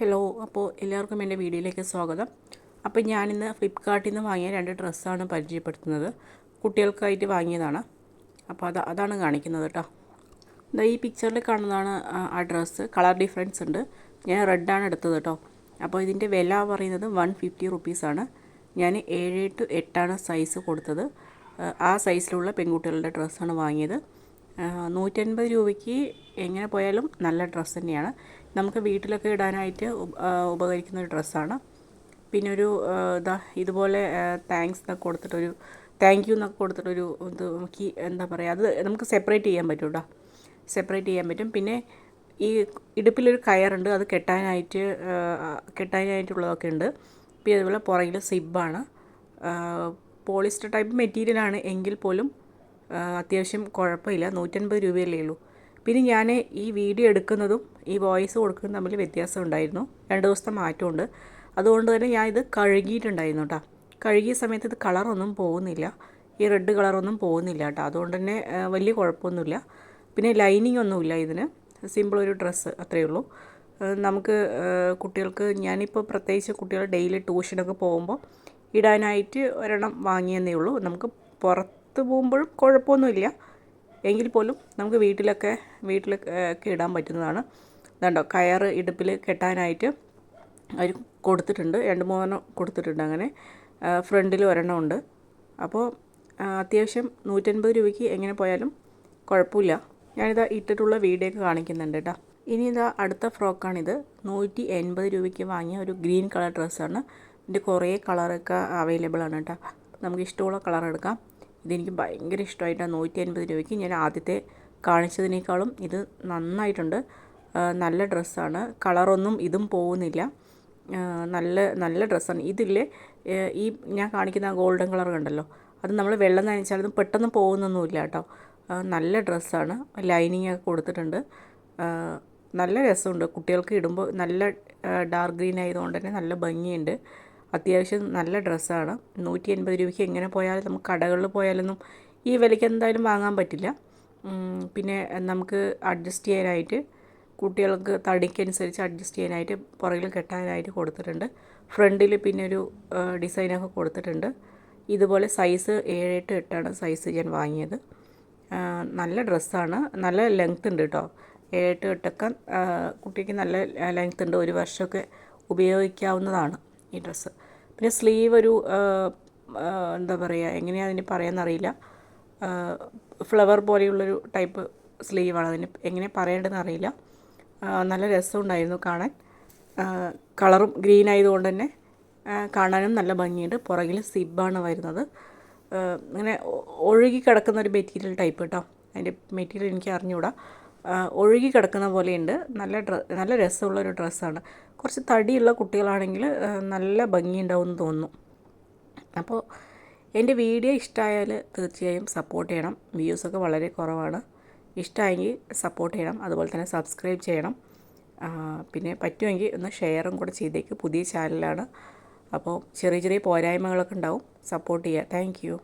Hello, അപ്പോൾ എല്ലാവർക്കും എൻ്റെ വീഡിയോയിലേക്ക് സ്വാഗതം. അപ്പോൾ ഞാനിന്ന് ഫ്ലിപ്കാർട്ടിൽ നിന്ന് വാങ്ങിയ 2 ഡ്രസ്സാണ് പരിചയപ്പെടുത്തുന്നത്. കുട്ടികൾക്കായിട്ട് വാങ്ങിയതാണ്. അപ്പോൾ അതാണ് കാണിക്കുന്നത് കേട്ടോ. ഈ പിക്ചറിൽ കാണുന്നതാണ് ആ ഡ്രസ്സ്. കളർ ഡിഫറൻസ് ഉണ്ട്. ഞാൻ റെഡാണ് എടുത്തത് കേട്ടോ. അപ്പോൾ ഇതിൻ്റെ വില പറയുന്നത് 150 റുപ്പീസാണ്. ഞാൻ 7 to 8 സൈസ് കൊടുത്തത്. ആ സൈസിലുള്ള പെൺകുട്ടികളുടെ ഡ്രസ്സാണ് വാങ്ങിയത്. 150 രൂപയ്ക്ക് എങ്ങനെ പോയാലും നല്ല ഡ്രസ്സ് തന്നെയാണ്. നമുക്ക് വീട്ടിലൊക്കെ ഇടാനായിട്ട് ഉപകരിക്കുന്ന ഒരു ഡ്രസ്സാണ്. പിന്നെ ഒരു ഇതുപോലെ താങ്ക്സ് എന്നൊക്കെ കൊടുത്തിട്ടൊരു താങ്ക് യു എന്നൊക്കെ കൊടുത്തിട്ടൊരു ഇത് നമുക്ക് എന്താ പറയുക, അത് നമുക്ക് സെപ്പറേറ്റ് ചെയ്യാൻ പറ്റും കേട്ടോ. സെപ്പറേറ്റ് ചെയ്യാൻ പറ്റും. പിന്നെ ഈ ഇടുപ്പിലൊരു കയറുണ്ട്, അത് കെട്ടാനായിട്ടുള്ളതൊക്കെ ഉണ്ട്. പിന്നെ അതുപോലെ പുറകിൽ സിബ്ബാണ്. പോളിസ്റ്റർ ടൈപ്പ് മെറ്റീരിയലാണ് എങ്കിൽ പോലും അത്യാവശ്യം കുഴപ്പമില്ല. 150 രൂപയല്ലേ ഉള്ളൂ. പിന്നെ ഞാൻ ഈ വീഡിയോ എടുക്കുന്നതും ഈ വോയിസ് കൊടുക്കുന്നതും തമ്മിൽ വ്യത്യാസം ഉണ്ടായിരുന്നു. 2 ദിവസത്തെ മാറ്റമുണ്ട്. അതുകൊണ്ട് തന്നെ ഞാൻ ഇത് കഴുകിയിട്ടുണ്ടായിരുന്നു കേട്ടോ. കഴുകിയ സമയത്ത് ഇത് കളറൊന്നും പോകുന്നില്ല, ഈ റെഡ് കളറൊന്നും പോകുന്നില്ല കേട്ടോ. അതുകൊണ്ട് തന്നെ വലിയ കുഴപ്പമൊന്നുമില്ല. പിന്നെ ലൈനിങ് ഒന്നുമില്ല ഇതിന്. സിമ്പിൾ ഒരു ഡ്രസ്സ് അത്രയേ ഉള്ളൂ. നമുക്ക് കുട്ടികൾക്ക്, ഞാനിപ്പോൾ പ്രത്യേകിച്ച് കുട്ടികൾ ഡെയിലി ട്യൂഷനൊക്കെ പോകുമ്പോൾ ഇടാനായിട്ട് ഒരെണ്ണം വാങ്ങിയെന്നേ ഉള്ളൂ. നമുക്ക് പുറത്ത് പോകുമ്പോഴും കുഴപ്പമൊന്നുമില്ല, എങ്കിൽ പോലും നമുക്ക് വീട്ടിലൊക്കെ ഇടാൻ പറ്റുന്നതാണ്. ഇതുണ്ടോ, കയറ് ഇടുപ്പിൽ കെട്ടാനായിട്ട് അവർ കൊടുത്തിട്ടുണ്ട്. 2-3 കൊടുത്തിട്ടുണ്ട്. അങ്ങനെ ഫ്രണ്ടിൽ ഒരെണ്ണം ഉണ്ട്. അപ്പോൾ അത്യാവശ്യം 150 രൂപയ്ക്ക് എങ്ങനെ പോയാലും കുഴപ്പമില്ല. ഞാനിതാ ഇട്ടിട്ടുള്ള വീഡിയോ ഒക്കെ കാണിക്കുന്നുണ്ട് കേട്ടോ. ഇനി ഇതാ അടുത്ത ഫ്രോക്കാണിത്. 180 രൂപയ്ക്ക് വാങ്ങിയ ഒരു ഗ്രീൻ കളർ ഡ്രസ്സാണ്. ഇതിൻ്റെ കുറേ കളറൊക്കെ അവൈലബിൾ ആണ് കേട്ടോ. നമുക്ക് ഇഷ്ടമുള്ള കളർ എടുക്കാം. ഇതെനിക്ക് ഭയങ്കര ഇഷ്ടമായിട്ടാണ്. 150 രൂപയ്ക്ക് ഞാൻ ആദ്യത്തെ കാണിച്ചതിനേക്കാളും ഇത് നന്നായിട്ടുണ്ട്. നല്ല ഡ്രസ്സാണ്. കളറൊന്നും ഇതും പോകുന്നില്ല. നല്ല ഡ്രസ്സാണ്. ഇതില്ലേ ഈ ഞാൻ കാണിക്കുന്ന ഗോൾഡൻ കളർ കണ്ടല്ലോ, അത് നമ്മൾ വെള്ളം നനച്ചാലൊന്നും പെട്ടെന്ന് പോകുന്നൊന്നുമില്ല കേട്ടോ. നല്ല ഡ്രസ്സാണ്. ലൈനിങ് ഒക്കെ കൊടുത്തിട്ടുണ്ട്. നല്ല രസമുണ്ട് കുട്ടികൾക്ക് ഇടുമ്പോൾ. നല്ല ഡാർക്ക് ഗ്രീൻ ആയതുകൊണ്ട് തന്നെ നല്ല ഭംഗിയുണ്ട്. അത്യാവശ്യം നല്ല ഡ്രസ്സാണ്. 180 രൂപയ്ക്ക് എങ്ങനെ പോയാലും നമുക്ക് കടകളിൽ പോയാലൊന്നും ഈ വിലയ്ക്ക് എന്തായാലും വാങ്ങാൻ പറ്റില്ല. പിന്നെ നമുക്ക് അഡ്ജസ്റ്റ് ചെയ്യാനായിട്ട്, കുട്ടികൾക്ക് തടിക്കനുസരിച്ച് അഡ്ജസ്റ്റ് ചെയ്യാനായിട്ട് പുറകിൽ കെട്ടാനായിട്ട് കൊടുത്തിട്ടുണ്ട്. ഫ്രണ്ടിൽ പിന്നെ ഒരു ഡിസൈനൊക്കെ കൊടുത്തിട്ടുണ്ട്. ഇതുപോലെ സൈസ് 7 to 8 സൈസ് ഞാൻ വാങ്ങിയത്. നല്ല ഡ്രസ്സാണ്. നല്ല ലെങ്ത് ഉണ്ട് കേട്ടോ. 7 to 8 കുട്ടിക്ക് നല്ല ലെങ്ത് ഉണ്ട്. 1 വർഷമൊക്കെ ഉപയോഗിക്കാവുന്നതാണ് ഈ ഡ്രസ്സ്. പിന്നെ സ്ലീവ് ഒരു എന്താ പറയുക, എങ്ങനെയാണ് അതിന് പറയാമെന്നറിയില്ല. Flower പോലെയുള്ളൊരു type സ്ലീവാണ്. അതിന് എങ്ങനെ പറയേണ്ടതെന്ന് അറിയില്ല. നല്ല രസമുണ്ടായിരുന്നു കാണാൻ. കളറും ഗ്രീൻ ആയതുകൊണ്ട് തന്നെ കാണാനും നല്ല ഭംഗിയുണ്ട്. പുറകിൽ സിബ്ബാണ് വരുന്നത്. ഇങ്ങനെ ഒഴുകി കിടക്കുന്ന ഒരു മെറ്റീരിയൽ ടൈപ്പ് കേട്ടോ. അതിൻ്റെ മെറ്റീരിയൽ എനിക്ക് അറിഞ്ഞുകൂടാ. ഒഴുകി കിടക്കുന്ന പോലെയുണ്ട്. നല്ല രസമുള്ളൊരു ഡ്രസ്സാണ്. കുറച്ച് തടിയുള്ള കുട്ടികളാണെങ്കിൽ നല്ല ഭംഗിയുണ്ടാവും എന്ന് തോന്നുന്നു. അപ്പോൾ എൻ്റെ വീഡിയോ ഇഷ്ടമായാൽ തീർച്ചയായും സപ്പോർട്ട് ചെയ്യണം. വ്യൂസൊക്കെ വളരെ കുറവാണ്. ഇഷ്ടമായെങ്കിൽ സപ്പോർട്ട് ചെയ്യണം. അതുപോലെ തന്നെ സബ്സ്ക്രൈബ് ചെയ്യണം. പിന്നെ പറ്റുമെങ്കിൽ ഒന്ന് ഷെയറും കൂടെ ചെയ്തേക്ക്. പുതിയ ചാനലാണ്. അപ്പോൾ ചെറിയ ചെറിയ പോരായ്മകളൊക്കെ ഉണ്ടാവും. സപ്പോർട്ട് ചെയ്യുക. Thank you.